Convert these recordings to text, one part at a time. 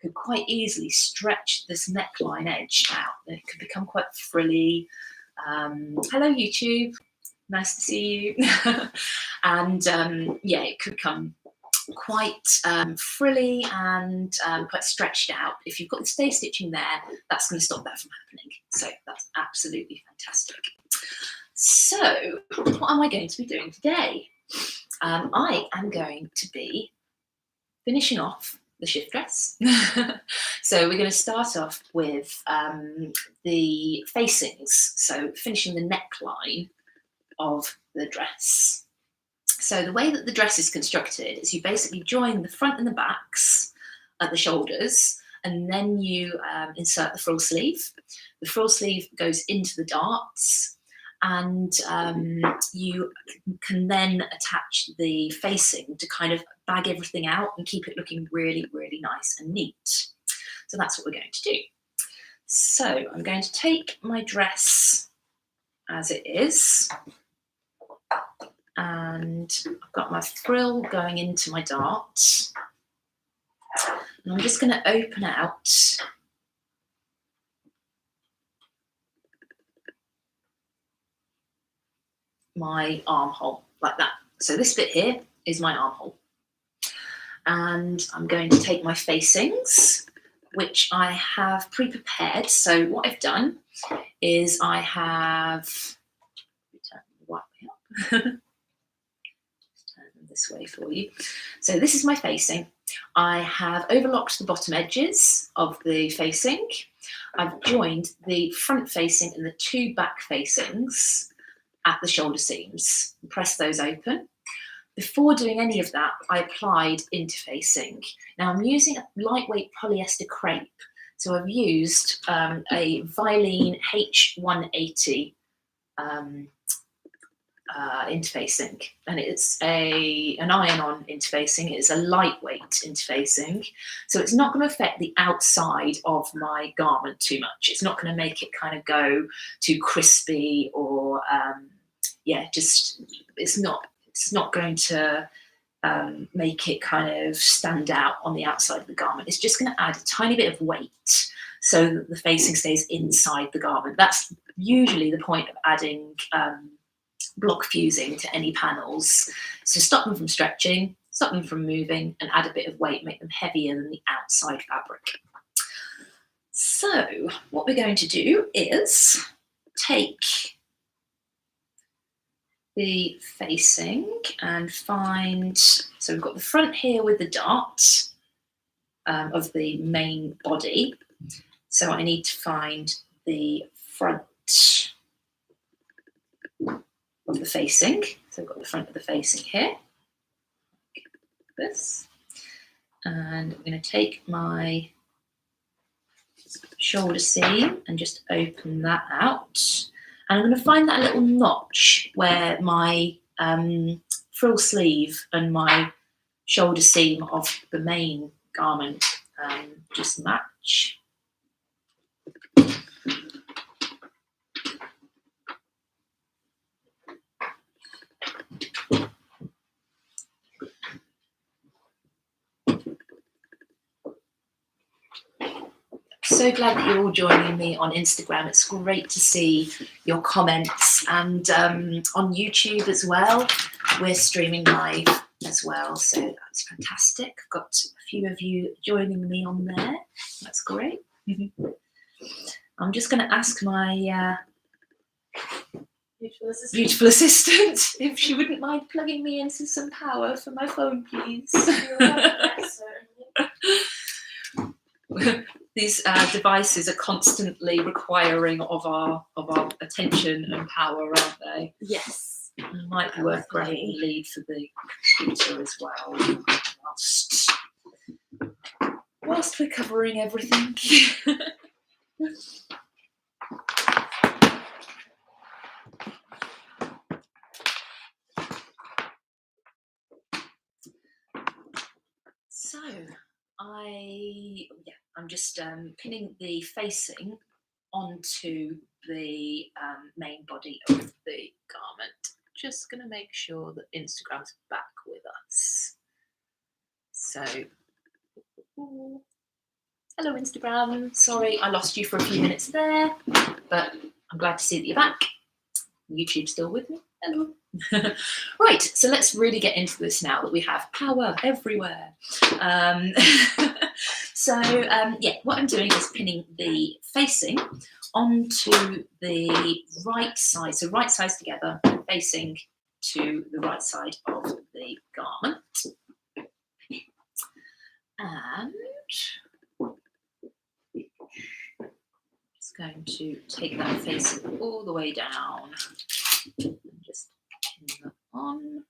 could quite easily stretch this neckline edge out. And it could become quite frilly. Hello, YouTube. Nice to see you. And yeah, it could come quite frilly and quite stretched out. If you've got the stay stitching there, that's going to stop that from happening. So that's absolutely fantastic. So what am I going to be doing today? I am going to be finishing off the shift dress. So we're going to start off with the facings, so finishing the neckline of the dress. So the way that the dress is constructed is you basically join the front and the backs at the shoulders, and then you insert the frill sleeve. The frill sleeve goes into the darts, and you can then attach the facing to kind of bag everything out and keep it looking really, really nice and neat. So that's what we're going to do. So I'm going to take my dress as it is, and I've got my frill going into my dart, and I'm just going to open out my armhole like that. So this bit here is my armhole, and I'm going to take my facings, which I have pre-prepared. So what I've done is I have turn them this way for you. So this is my facing. I have overlocked the bottom edges of the facing. I've joined the front facing and the two back facings at the shoulder seams. Press those open. Before doing any of that, I applied interfacing. Now I'm using a lightweight polyester crepe. So I've used a Vilene H180 interfacing, and it's an iron-on interfacing. It's a lightweight interfacing, so it's not going to affect the outside of my garment too much. It's not going to make it kind of go too crispy or yeah, just it's not going to make it kind of stand out on the outside of the garment. It's just going to add a tiny bit of weight so that the facing stays inside the garment. That's usually the point of adding block fusing to any panels. So stop them from stretching, stop them from moving, and add a bit of weight, make them heavier than the outside fabric. So what we're going to do is take the facing and find, so we've got the front here with the dart of the main body. So I need to find the front of the facing. So I've got the front of the facing here, like this. And I'm going to take my shoulder seam and just open that out. And I'm going to find that little notch where my frill sleeve and my shoulder seam of the main garment just match. So glad that you're all joining me on Instagram. It's great to see your comments, and on YouTube as well. We're streaming live as well, so that's fantastic. I've got a few of you joining me on there. That's great. I'm just going to ask my beautiful assistant if she wouldn't mind plugging me into some power for my phone, please. These devices are constantly requiring of our attention and power, aren't they? Yes. It might be worth grabbing the lead for the computer as well, whilst we're covering everything. So I'm just pinning the facing onto the main body of the garment. Just going to make sure that Instagram's back with us. So Hello, Instagram. Sorry, I lost you for a few minutes there, but I'm glad to see that you're back. YouTube's still with me. Hello. Right, so let's really get into this now that we have power everywhere. Yeah, what I'm doing is pinning the facing onto the right side, so right sides together, facing to the right side of the garment. And just going to take that facing all the way down and just pin that on.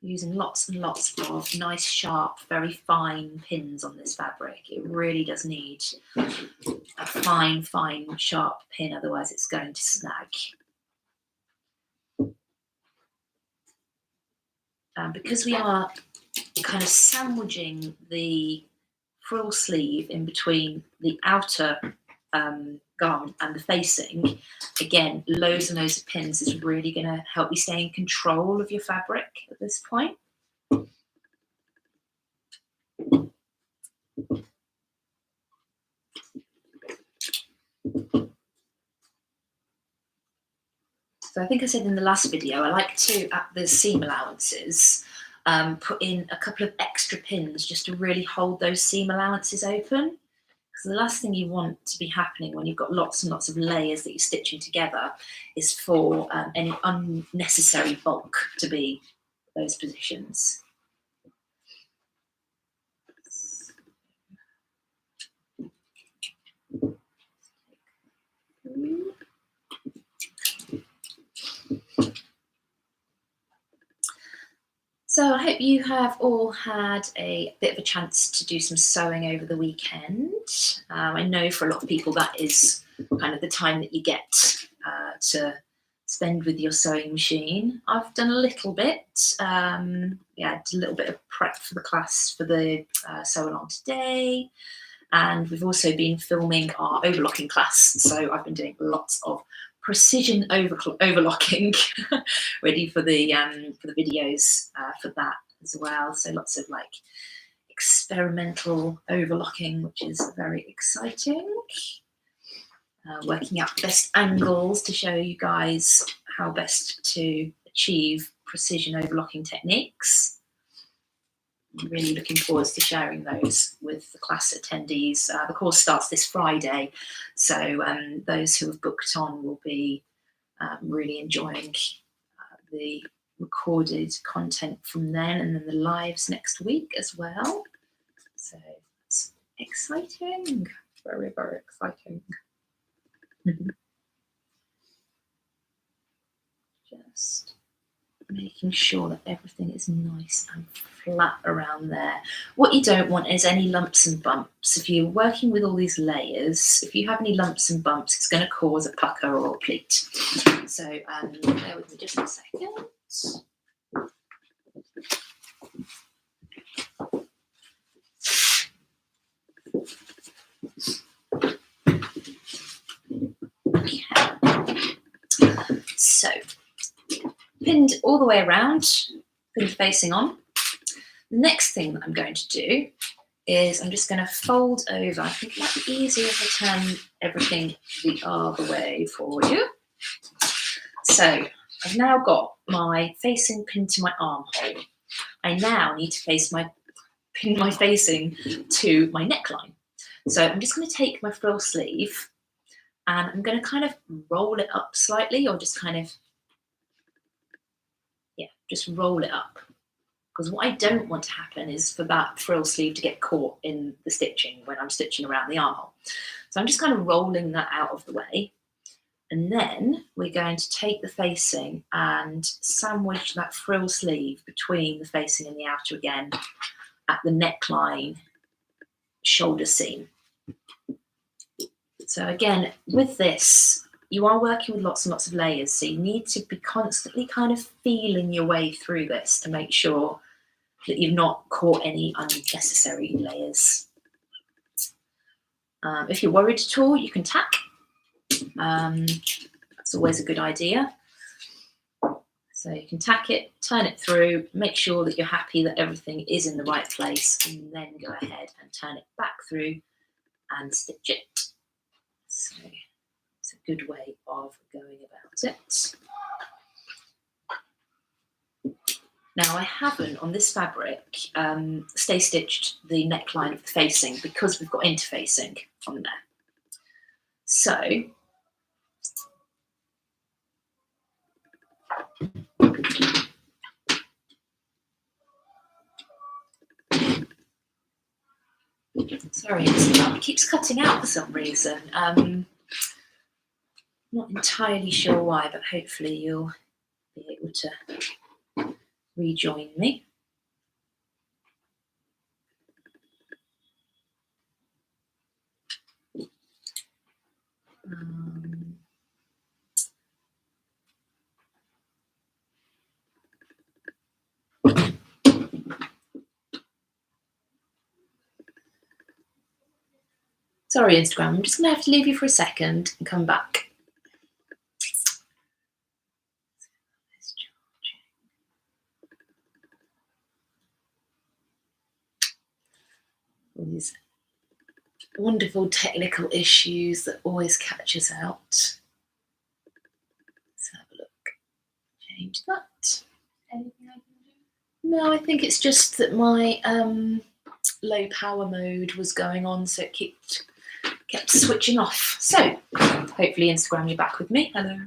Using lots and lots of nice, sharp, very fine pins on this fabric. It really does need a fine, sharp pin, otherwise it's going to snag. Because we are kind of sandwiching the frill sleeve in between the outer garment and the facing, again, loads and loads of pins is really going to help you stay in control of your fabric at this point. So I think I said in the last video, I like to, at the seam allowances, put in a couple of extra pins just to really hold those seam allowances open. Because the last thing you want to be happening when you've got lots and lots of layers that you're stitching together is for any unnecessary bulk to be those positions. So I hope you have all had a bit of a chance to do some sewing over the weekend. I know for a lot of people that is kind of the time that you get to spend with your sewing machine. I've done a little bit, yeah, did a little bit of prep for the class for the Sewalong today. And we've also been filming our overlocking class. So I've been doing lots of precision overlocking ready for the videos for that as well. So lots of like experimental overlocking, which is very exciting. Working out best angles to show you guys how best to achieve precision overlocking techniques. I'm really looking forward to sharing those with the class attendees. The course starts this Friday, so those who have booked on will be really enjoying the recorded content from then, and then the lives next week as well. So it's exciting, very, very exciting. Just making sure that everything is nice and flat around there. What you don't want is any lumps and bumps. If you're working with all these layers, if you have any lumps and bumps, it's going to cause a pucker or a pleat. So bear with me just a second. Okay. So pinned all the way around, pinned facing on. The next thing that I'm going to do is I'm just going to fold over. I think it might be easier if I turn everything the other way for you. So I've now got my facing pinned to my armhole. I now need to pin my facing to my neckline. So I'm just going to take my frill sleeve and I'm going to kind of roll it up slightly, or just kind of, yeah, just roll it up. Because what I don't want to happen is for that frill sleeve to get caught in the stitching when I'm stitching around the armhole. So I'm just kind of rolling that out of the way. And then we're going to take the facing and sandwich that frill sleeve between the facing and the outer again at the neckline shoulder seam. So again, with this, you are working with lots and lots of layers, so you need to be constantly kind of feeling your way through this to make sure that you've not caught any unnecessary layers. If you're worried at all, you can tack. That's always a good idea. So So you can tack it, turn it through, make sure that you're happy that everything is in the right place, and then go ahead and turn it back through and stitch it. So it's a good way of going about it. Now I haven't, on this fabric, stay stitched the neckline of the facing because we've got interfacing on there. So sorry, it keeps cutting out for some reason. Not entirely sure why, but hopefully you'll be able to rejoin me. Sorry, Instagram, I'm just going to have to leave you for a second and come back. All these wonderful technical issues that always catch us out. Let's have a look. Change that. Anything I can do? No, I think it's just that my low power mode was going on, so it kept switching off. So hopefully Instagram, you're back with me. Hello.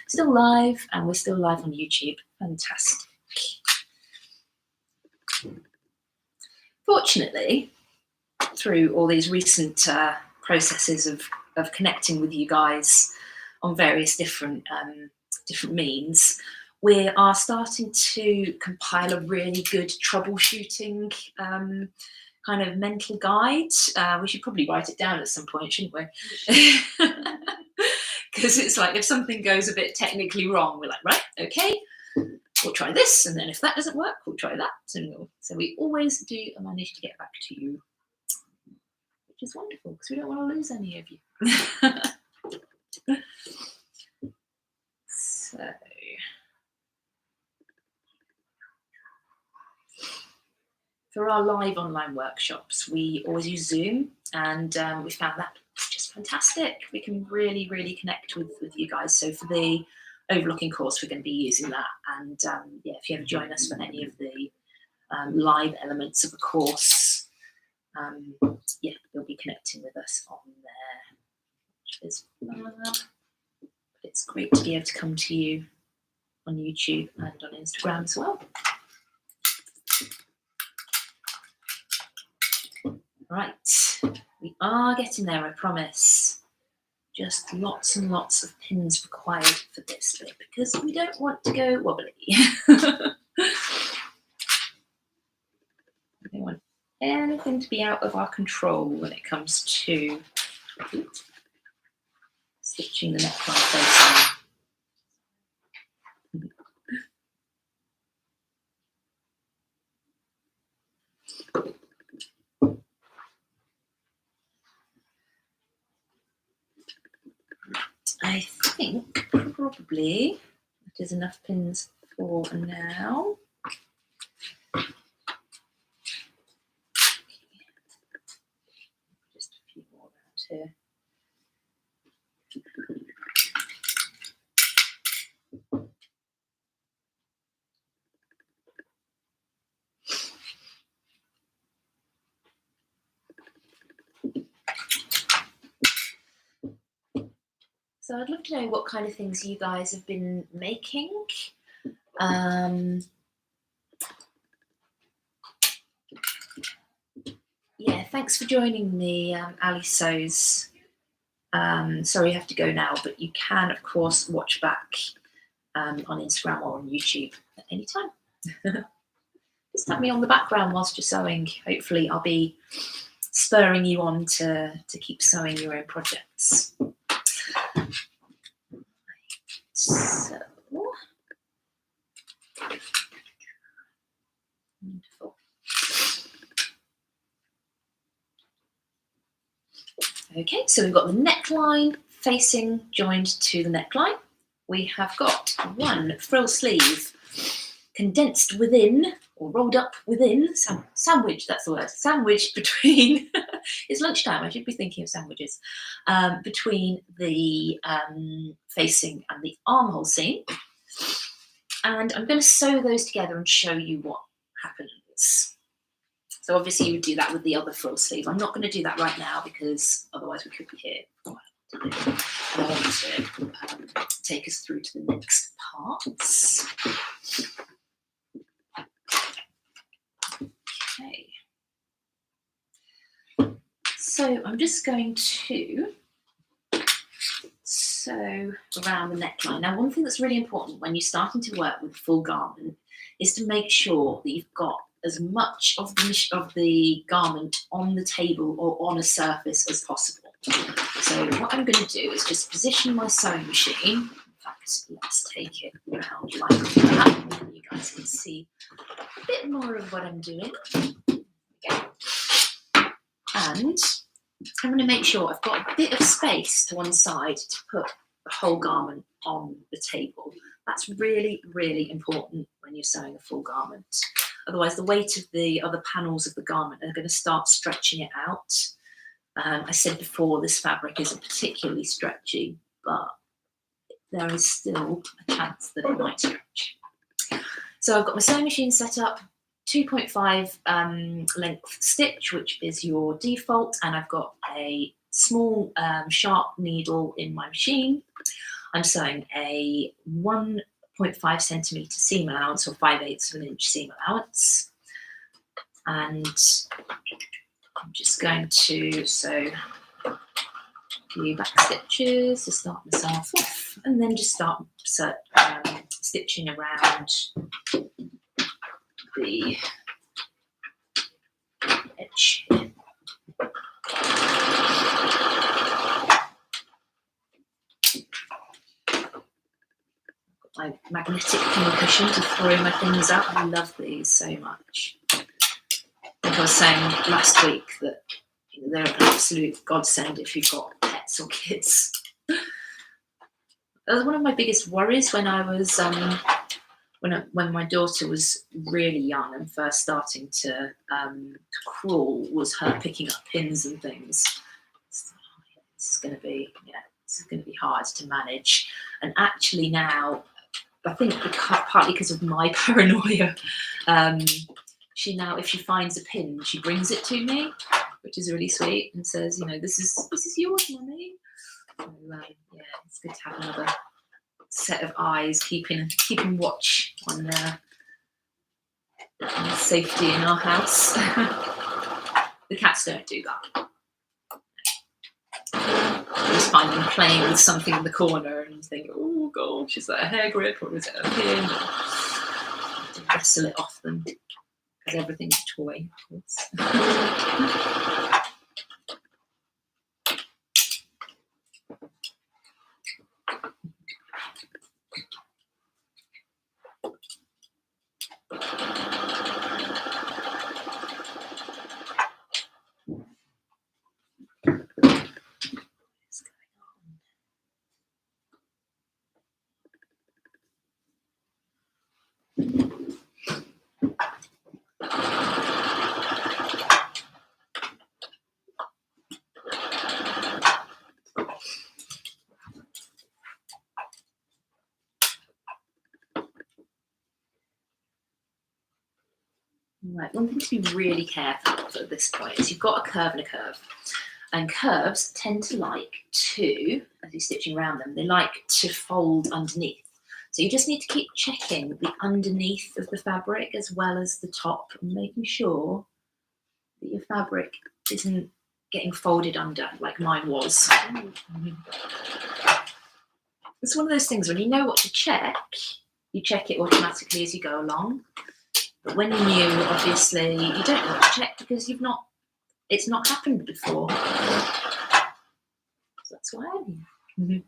Still live, and we're still live on YouTube. Fantastic. Fortunately, through all these recent processes of connecting with you guys on various different means, we are starting to compile a really good troubleshooting kind of mental guide. We should probably write it down at some point, shouldn't we? Because it's like if something goes a bit technically wrong, we're like, right, okay, we'll try this, and then if that doesn't work, we'll try that. So we always do manage to get back to you, which is wonderful because we don't want to lose any of you. So for our live online workshops, we always use Zoom, and we found that just fantastic. We can really, really connect with you guys. So for the overlooking course, we're going to be using that. And yeah, if you ever join us for any of the live elements of a course, yeah, you'll be connecting with us on there, which is fab. It's great to be able to come to you on YouTube and on Instagram as well. Right, we are getting there, I promise. Just lots and lots of pins required for this bit because we don't want to go wobbly. We don't want anything to be out of our control when it comes to stitching the neckline facing. I think probably that is enough pins for now. Just a few more around here. So I'd love to know what kind of things you guys have been making. Yeah, thanks for joining me, Ali Sews. Sorry you have to go now, but you can, of course, watch back on Instagram or on YouTube at any time. Just have me on the background whilst you're sewing. Hopefully I'll be spurring you on to keep sewing your own projects. So, wonderful. Okay, so we've got the neckline facing joined to the neckline. we have got one frill sleeve condensed within, or rolled up within, sandwich, that's the word, sandwich between, it's lunchtime, I should be thinking of sandwiches, between the facing and the armhole seam. And I'm going to sew those together and show you what happens. So obviously you would do that with the other frill sleeve. I'm not going to do that right now because otherwise we could be here for a while. I want to take us through to the next parts. Okay. So I'm just going to sew around the neckline. Now, one thing that's really important when you're starting to work with a full garment is to make sure that you've got as much of the garment on the table or on a surface as possible. So what I'm going to do is just position my sewing machine. In fact, let's take it around like that, and you guys can see a bit more of what I'm doing. Okay. And I'm going to make sure I've got a bit of space to one side to put the whole garment on the table. That's really, really important when you're sewing a full garment. Otherwise, the weight of the other panels of the garment are going to start stretching it out. I said before, this fabric isn't particularly stretchy, but there is still a chance that it might stretch. So I've got my sewing machine set up, 2.5 length stitch, which is your default, and I've got a small sharp needle in my machine. I'm sewing a 1.5 centimetre seam allowance, or 5/8 of an inch seam allowance, and I'm just going to sew a few back stitches to start myself off, and then just start stitching around the edge here. My magnetic pin cushion to throw my things out. I love these so much. I think I was saying last week that they're an absolute godsend if you've got pets or kids. That was one of my biggest worries when I was when my daughter was really young and first starting to crawl, was her picking up pins and things. This is going to be hard to manage. And actually now, I think partly because of my paranoia, she now, if she finds a pin, she brings it to me, which is really sweet, and says, this is yours, Mummy. So yeah, it's good to have another set of eyes keeping watch on safety in our house. The cats don't do that. I just find them playing with something in the corner and think, oh gosh, is that a hair grip or is it a pin? To wrestle it off them, because everything's a toy, of course. Right, one thing to be really careful of at this point is you've got a curve and a curve. And curves tend to like to, as you're stitching around them, they like to fold underneath. So you just need to keep checking the underneath of the fabric as well as the top, and making sure that your fabric isn't getting folded under like mine was. It's one of those things when you know what to check, you check it automatically as you go along. But when you're new, obviously, you don't know what to check because it's not happened before. So that's why I'm here.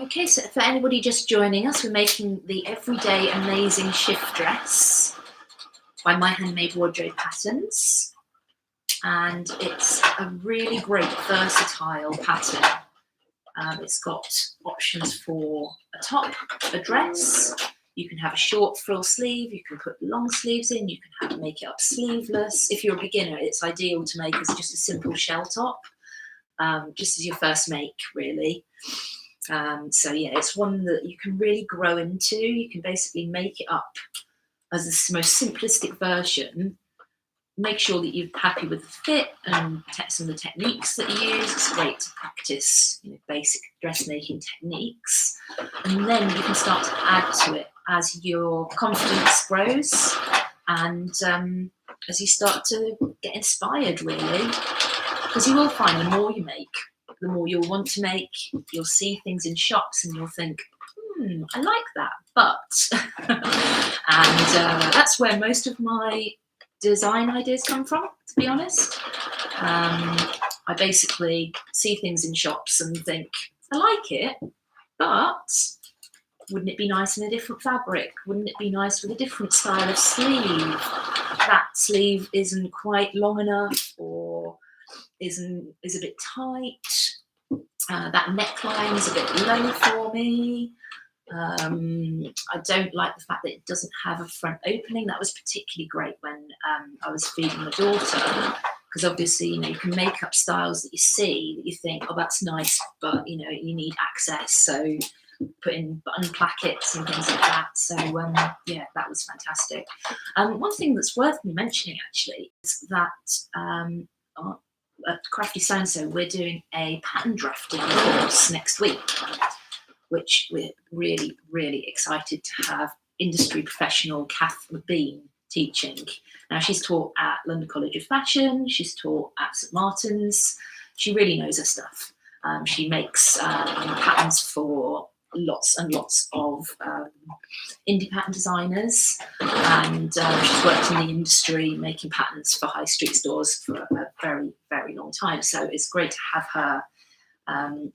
Okay, so for anybody just joining us, we're making the Everyday Amazing Shift Dress by My Handmade Wardrobe Patterns. And it's a really great versatile pattern. It's got options for a top, a dress. You can have a short frill sleeve, you can put long sleeves in, you can make it up sleeveless. If you're a beginner, it's ideal to make as just a simple shell top, just as your first make, really. So yeah, it's one that you can really grow into. You can basically make it up as the most simplistic version. Make sure that you're happy with the fit and some of the techniques that you use. It's great to practice, basic dressmaking techniques, and then you can start to add to it as your confidence grows and as you start to get inspired, really. Because you will find the more you make, the more you'll want to make. You'll see things in shops and you'll think, I like that, but and that's where most of my design ideas come from, to be honest. I basically see things in shops and think, I like it, but wouldn't it be nice in a different fabric? Wouldn't it be nice with a different style of sleeve? That sleeve isn't quite long enough, or is a bit tight. That neckline is a bit low for me. I don't like the fact that it doesn't have a front opening. That was particularly great when I was feeding my daughter, because obviously, you can make up styles that you see that you think, oh, that's nice, but you need access. So put in button plackets and things like that. So yeah, that was fantastic. One thing that's worth me mentioning actually is that at Crafty Sew&So, we're doing a pattern drafting course next week, which we're really, really excited to have industry professional Kath McBean teaching. Now, she's taught at London College of Fashion, she's taught at St Martin's, she really knows her stuff. She makes patterns for lots and lots of indie pattern designers, and she's worked in the industry making patterns for high street stores for a very, very long time. So it's great to have her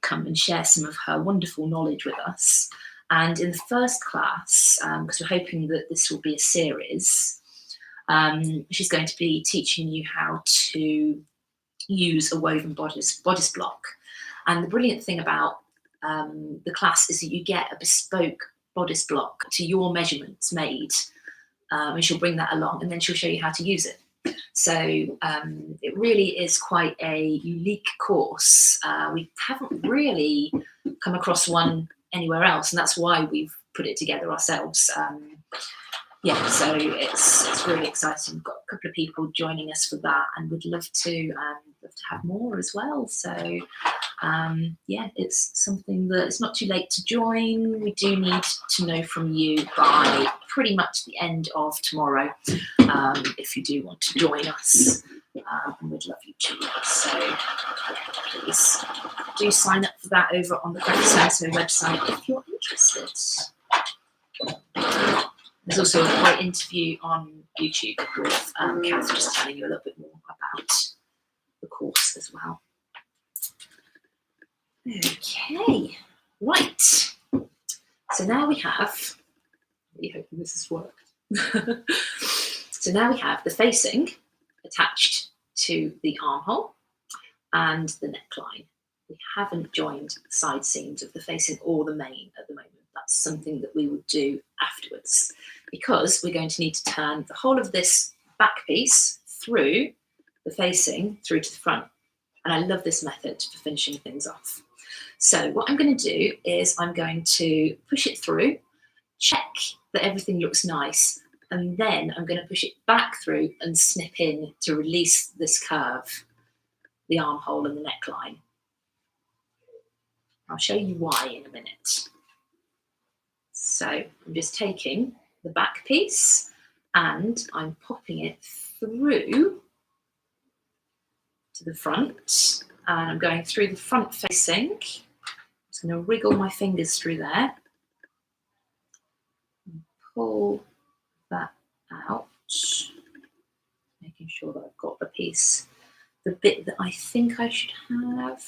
come and share some of her wonderful knowledge with us. And in the first class, because we're hoping that this will be a series, she's going to be teaching you how to use a woven bodice block. And the brilliant thing about the class is that you get a bespoke bodice block to your measurements made, and she'll bring that along, and then she'll show you how to use it. So it really is quite a unique course. We haven't really come across one anywhere else, and that's why we've put it together ourselves. Yeah, so it's really exciting. We've got a couple of people joining us for that, and we'd love to have more as well. So yeah, it's something that it's not too late to join. We do need to know from you by pretty much the end of tomorrow if you do want to join us, and we'd love you to. So please do sign up for that over on the Crafty Sew&So website if you're interested. There's also a great interview on YouTube with Kath just telling you a little bit more about the course as well. Okay, right. So now we have, really hoping this has worked. So now we have the facing attached to the armhole and the neckline. We haven't joined the side seams of the facing or the main at the moment. That's something that we will do afterwards, because we're going to need to turn the whole of this back piece through the facing through to the front. And I love this method for finishing things off. So what I'm going to do is I'm going to push it through, check that everything looks nice, and then I'm going to push it back through and snip in to release this curve, the armhole and the neckline. I'll show you why in a minute. So I'm just taking the back piece and I'm popping it through to the front, and I'm going through the front facing. I'm just going to wriggle my fingers through there and pull that out, making sure that I've got the piece, the bit that I think I should have.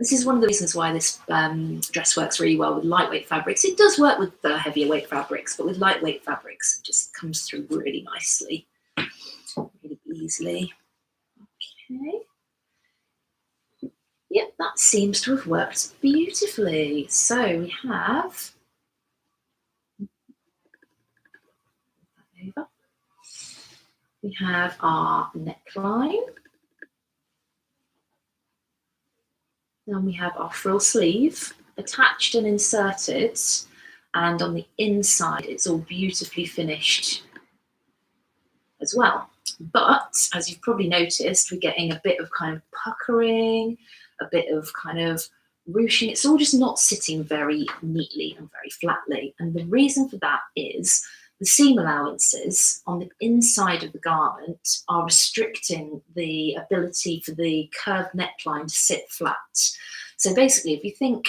This is one of the reasons why this dress works really well with lightweight fabrics. It does work with the heavier weight fabrics, but with lightweight fabrics, it just comes through really nicely, really easily. Okay. Yep, that seems to have worked beautifully. So we have over. We have our neckline. Then we have our frill sleeve attached and inserted, and on the inside it's all beautifully finished as well. But as you've probably noticed, we're getting a bit of kind of puckering, a bit of kind of ruching. It's all just not sitting very neatly and very flatly. And the reason for that is the seam allowances on the inside of the garment are restricting the ability for the curved neckline to sit flat. So basically, if you think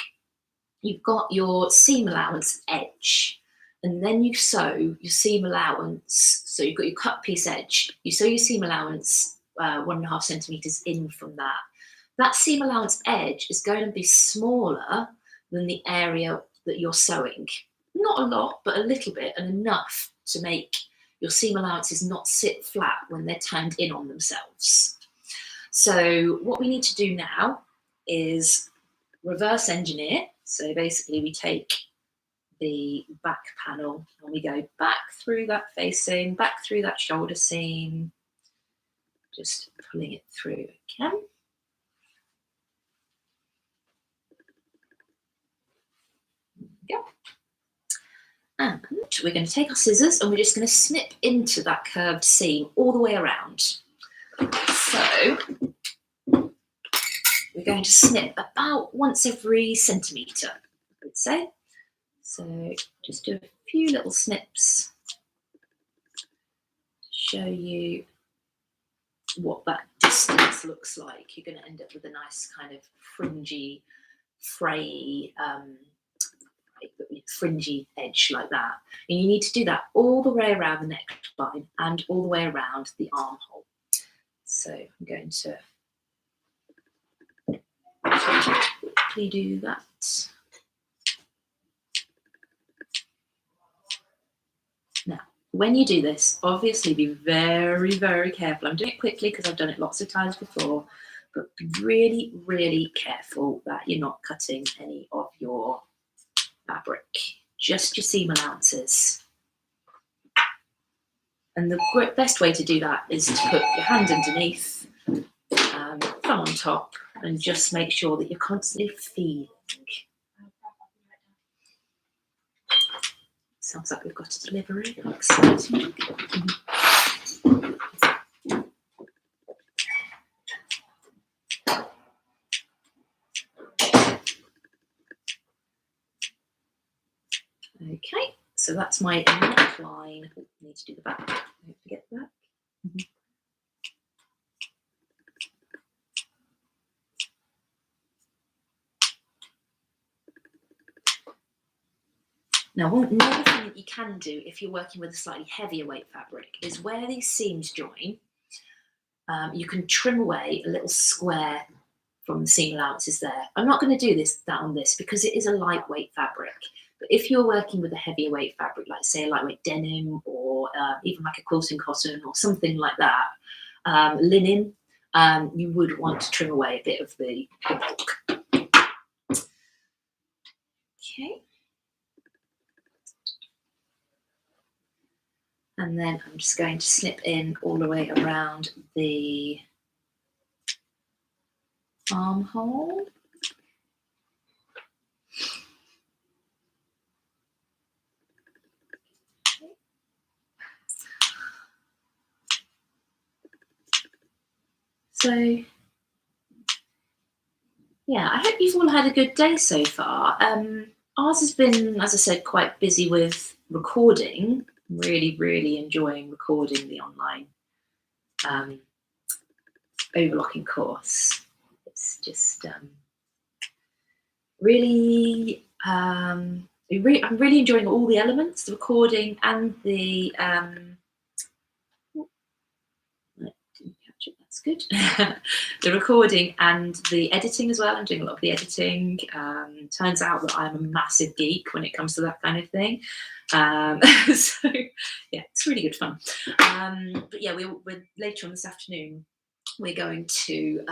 you've got your seam allowance edge, and then you sew your seam allowance, so you've got your cut piece edge, you sew your seam allowance 1.5 centimetres in from that. That seam allowance edge is going to be smaller than the area that you're sewing. Not a lot, but a little bit, and enough to make your seam allowances not sit flat when they're turned in on themselves. So what we need to do now is reverse engineer. So basically we take the back panel and we go back through that facing, back through that shoulder seam, just pulling it through again. There we go. And we're going to take our scissors and we're just going to snip into that curved seam all the way around. So we're going to snip about once every centimetre, I would say. So just do a few little snips to show you what that distance looks like. You're going to end up with a nice kind of fringy, fringy edge like that. And you need to do that all the way around the neckline and all the way around the armhole. So I'm going to quickly do that. Now, when you do this, obviously be very, very careful. I'm doing it quickly because I've done it lots of times before, but be really, really careful that you're not cutting any of your fabric, just your seam allowances. And the best way to do that is to put your hand underneath, thumb on top, and just make sure that you're constantly feeling. Sounds like we've got a delivery. How exciting. Okay, so that's my neckline. Oh, I need to do the back. Don't forget that. Now, another thing that you can do if you're working with a slightly heavier weight fabric is where these seams join, you can trim away a little square from the seam allowances there. I'm not going to do that on this because it is a lightweight fabric. But if you're working with a heavier weight fabric, like say a lightweight denim or even like a quilting cotton or something like that, linen, you would want to trim away a bit of the bulk. Okay. And then I'm just going to snip in all the way around the armhole. So, yeah, I hope you've all had a good day so far. Ours has been, as I said, quite busy with recording. Really, really enjoying recording the online overlocking course. It's just really, I'm really enjoying all the elements, the recording and the, I didn't catch it, that's good. The recording and the editing as well. I'm doing a lot of the editing. Turns out that I'm a massive geek when it comes to that kind of thing. So yeah, it's really good fun. But yeah, we're later on this afternoon, we're going to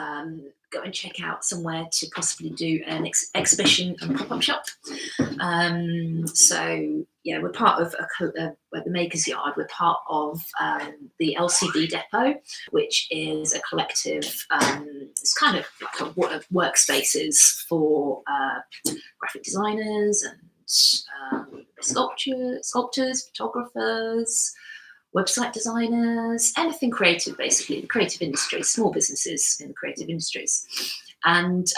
go and check out somewhere to possibly do an exhibition and pop-up shop. So yeah, we're part of the Makers Yard. We're part of the LCD Depot, which is a collective. It's kind of like a workspaces for graphic designers and sculptors, photographers, website designers, anything creative, basically, the creative industry, small businesses in the creative industries. And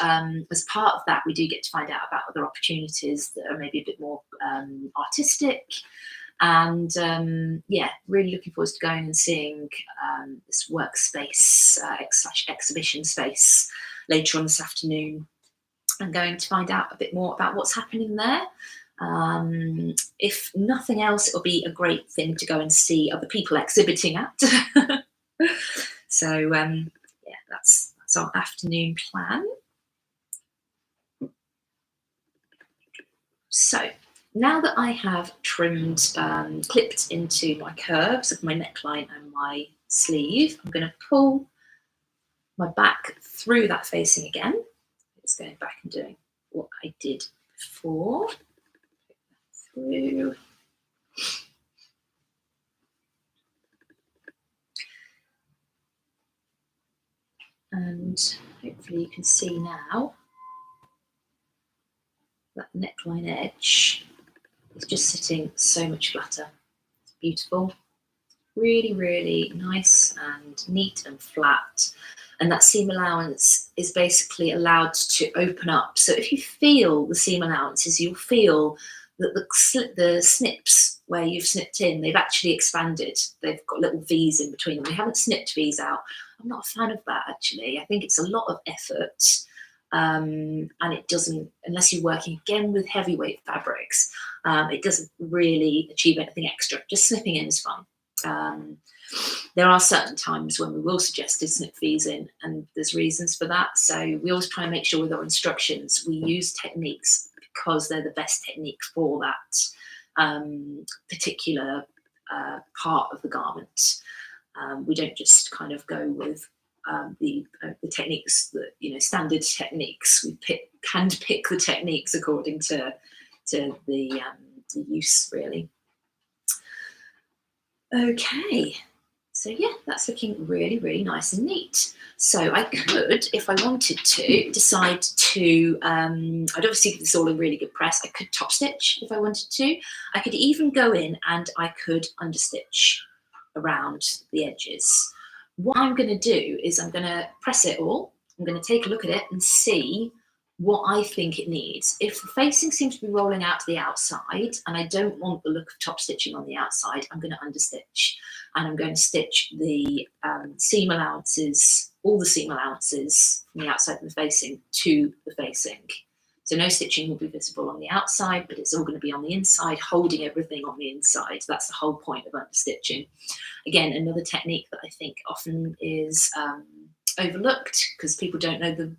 as part of that, we do get to find out about other opportunities that are maybe a bit more artistic. And yeah, really looking forward to going and seeing this workspace / exhibition space later on this afternoon, and going to find out a bit more about what's happening there. If nothing else, it'll be a great thing to go and see other people exhibiting at. So yeah, that's our afternoon plan. So now that I have trimmed, clipped into my curves of my neckline and my sleeve, I'm going to pull my back through that facing again. It's going back and doing what I did before. Through. And hopefully you can see now that neckline edge is just sitting so much flatter. It's beautiful, really, really nice and neat and flat. And that seam allowance is basically allowed to open up. So if you feel the seam allowances, you'll feel that the snips where you've snipped in, they've actually expanded. They've got little V's in between them. We haven't snipped V's out. I'm not a fan of that, actually. I think it's a lot of effort, and it doesn't, unless you're working again with heavyweight fabrics, it doesn't really achieve anything extra. Just snipping in is fun. There are certain times when we will suggest to snip V's in, and there's reasons for that. So we always try and make sure with our instructions we use techniques because they're the best technique for that particular part of the garment. We don't just kind of go with the techniques that, standard techniques. We handpick the techniques according to the use, really. Okay. So yeah, that's looking really, really nice and neat. So I could, if I wanted to, decide to, I'd obviously give this all a really good press. I could top stitch if I wanted to. I could even go in and I could understitch around the edges. What I'm going to do is I'm going to press it all. I'm going to take a look at it and see what I think it needs. If the facing seems to be rolling out to the outside and I don't want the look of top stitching on the outside, I'm going to understitch, and I'm going to stitch the seam allowances, all the seam allowances from the outside of the facing to the facing. So no stitching will be visible on the outside, but it's all going to be on the inside, holding everything on the inside. That's the whole point of understitching. Again, another technique that I think often is overlooked because people don't know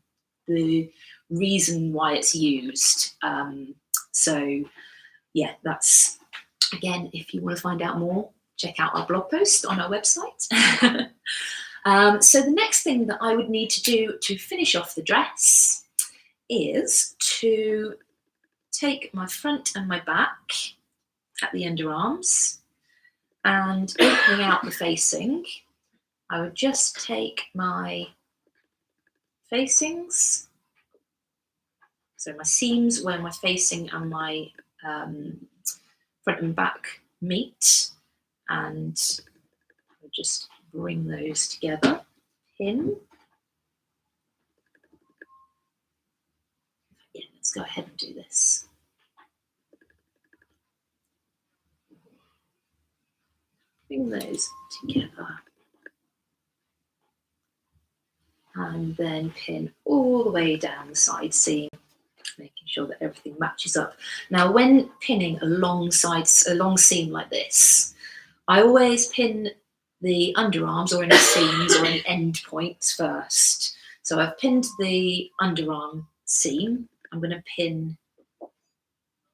the reason why it's used. So yeah, that's, again, if you want to find out more, check out our blog post on our website. So the next thing that I would need to do to finish off the dress is to take my front and my back at the underarms, and opening out the facing, I would just take my facings, so my seams where my facing and my front and back meet, and I'll just bring those together, pin. Yeah, let's go ahead and do this. Bring those together. And then pin all the way down the side seam, making sure that everything matches up. Now, when pinning a long seam like this, I always pin the underarms or any seams or any end points first. So I've pinned the underarm seam. I'm going to pin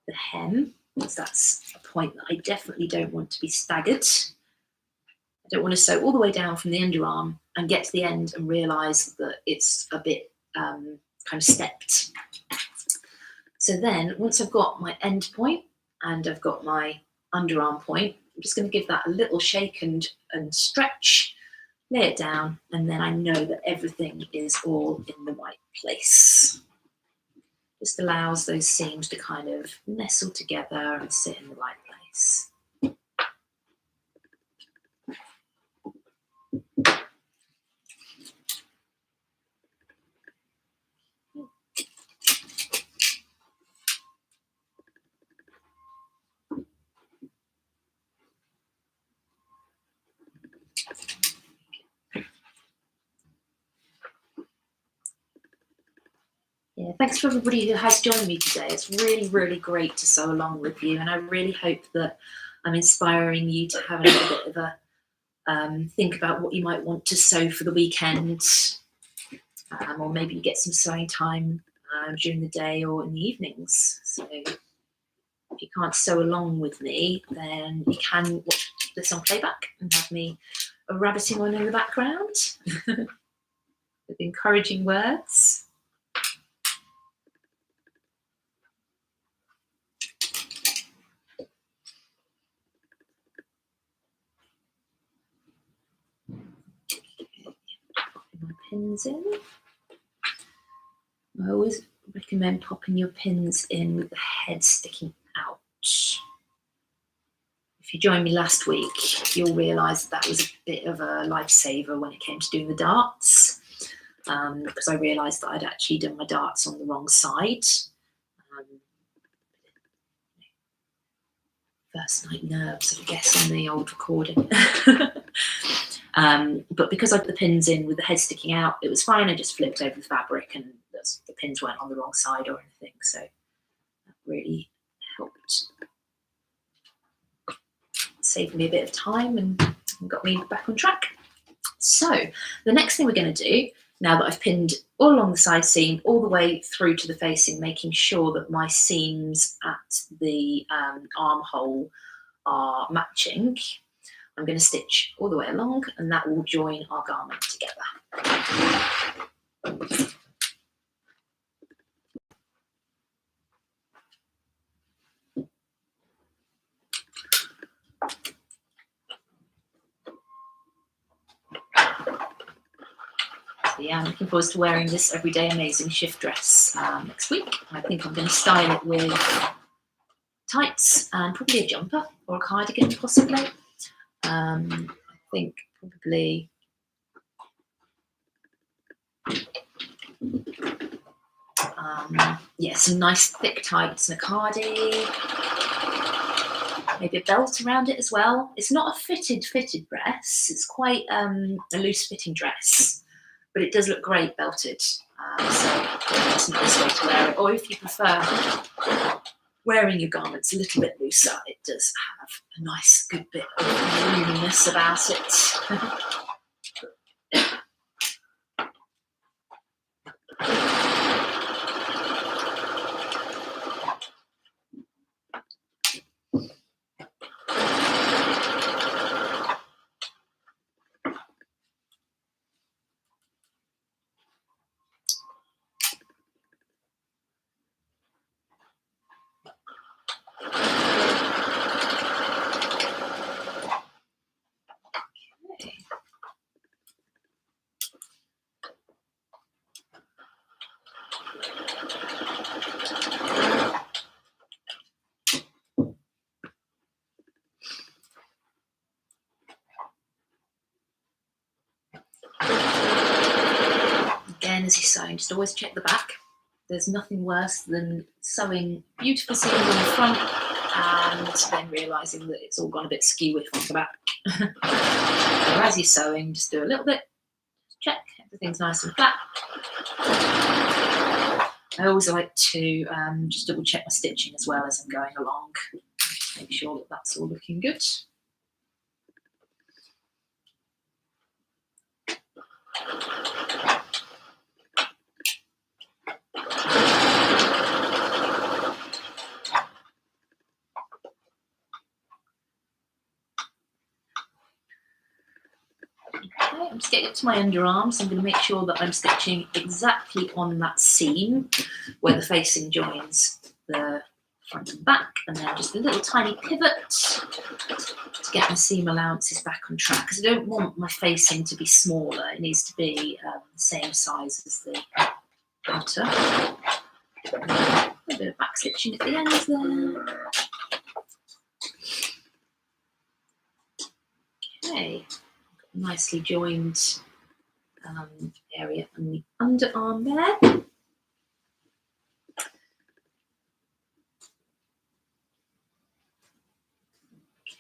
the hem, because that's a point that I definitely don't want to be staggered. I don't want to sew all the way down from the underarm and get to the end and realise that it's a bit kind of stepped. So then once I've got my end point and I've got my underarm point, I'm just going to give that a little shake and stretch, lay it down, and then I know that everything is all in the right place. Just allows those seams to kind of nestle together and sit in the right place. Yeah, thanks for everybody who has joined me today. It's really, really great to sew along with you, and I really hope that I'm inspiring you to have a little bit of a think about what you might want to sew for the weekend, or maybe you get some sewing time during the day or in the evenings. So if you can't sew along with me, then you can watch this on playback and have me rabbiting on in the background with encouraging words. My pins in. I always recommend popping your pins in with the head sticking out. If you joined me last week, you'll realise that was a bit of a lifesaver when it came to doing the darts, because I realised that I'd actually done my darts on the wrong side. First night nerves, I guess, on the old recording. But because I put the pins in with the head sticking out, it was fine. I just flipped over the fabric and the pins weren't on the wrong side or anything. So that really helped. Saved me a bit of time and got me back on track. So the next thing we're going to do, now that I've pinned all along the side seam, all the way through to the facing, making sure that my seams at the armhole are matching, I'm going to stitch all the way along, and that will join our garment together. So yeah, I'm looking forward to wearing this Everyday Amazing shift dress next week. I think I'm going to style it with tights and probably a jumper or a cardigan possibly. I think probably yeah, some nice thick tights and a cardi, maybe a belt around it as well. It's not a fitted dress, it's quite a loose fitting dress, but it does look great belted, so that's a nice way to wear it. Or if you prefer wearing your garments a little bit looser, it does have a nice good bit of roominess about it. Again, as you're sewing, just always check the back. There's nothing worse than sewing beautiful seams on the front and then realising that it's all gone a bit skewy from the back. So as you're sewing, just do a little bit, check, everything's nice and flat. I always like to just double check my stitching as well as I'm going along, make sure that that's all looking good. Okay, I'm just getting up to my underarm, so I'm going to make sure that I'm stitching exactly on that seam where the facing joins the front and back, and then just a little tiny pivot to get my seam allowances back on track, because I don't want my facing to be smaller. It needs to be the same size as the outer. A bit of back stitching at the ends there. Okay, nicely joined area on the underarm there.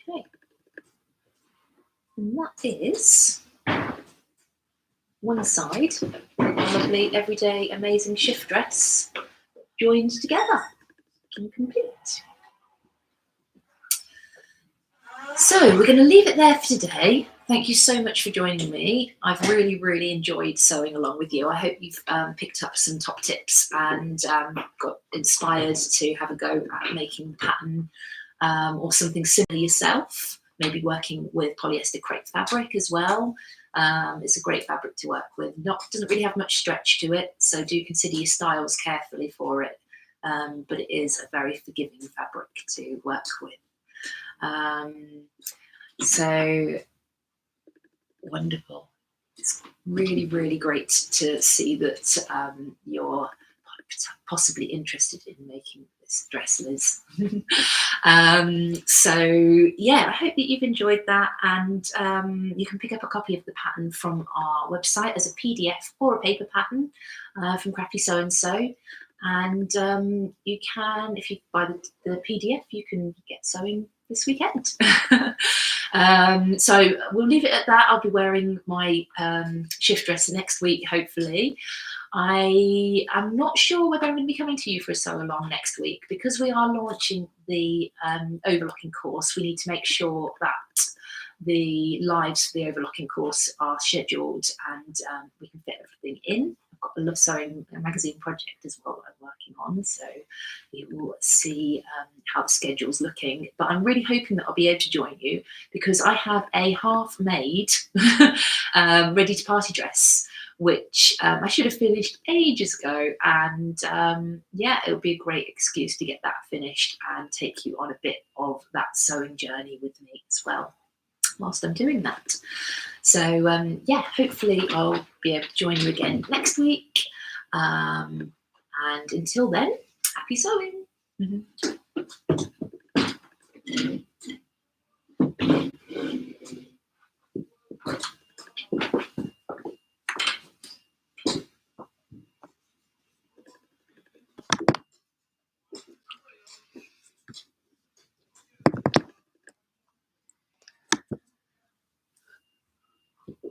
Okay, and that is one side of a lovely everyday amazing shift dress joined together and complete. So we're going to leave it there for today. Thank you so much for joining me. I've really enjoyed sewing along with you. I hope you've picked up some top tips and got inspired to have a go at making the pattern or something similar yourself. Maybe working with polyester crepe fabric as well. It's a great fabric to work with. Doesn't really have much stretch to it, so do consider your styles carefully for it. But it is a very forgiving fabric to work with. So wonderful. It's really great to see that you're possibly interested in making this dress, Liz. So yeah, I hope that you've enjoyed that, and you can pick up a copy of the pattern from our website as a PDF or a paper pattern from Crafty Sew&So. And you can, if you buy the PDF, you can get sewing this weekend. So we'll leave it at that. I'll be wearing my shift dress next week, hopefully. I am not sure whether I'm going to be coming to you for a sew along next week, because we are launching the overlocking course. We need to make sure that the lives for the overlocking course are scheduled and we can fit everything in. I've got a Love Sewing magazine project as well that I'm working on, so we will see how the schedule's looking. But I'm really hoping that I'll be able to join you, because I have a half-made ready to party dress, which I should have finished ages ago, and yeah, it'll be a great excuse to get that finished and take you on a bit of that sewing journey with me as well whilst I'm doing that. So yeah, hopefully I'll be able to join you again next week, and until then, happy sewing.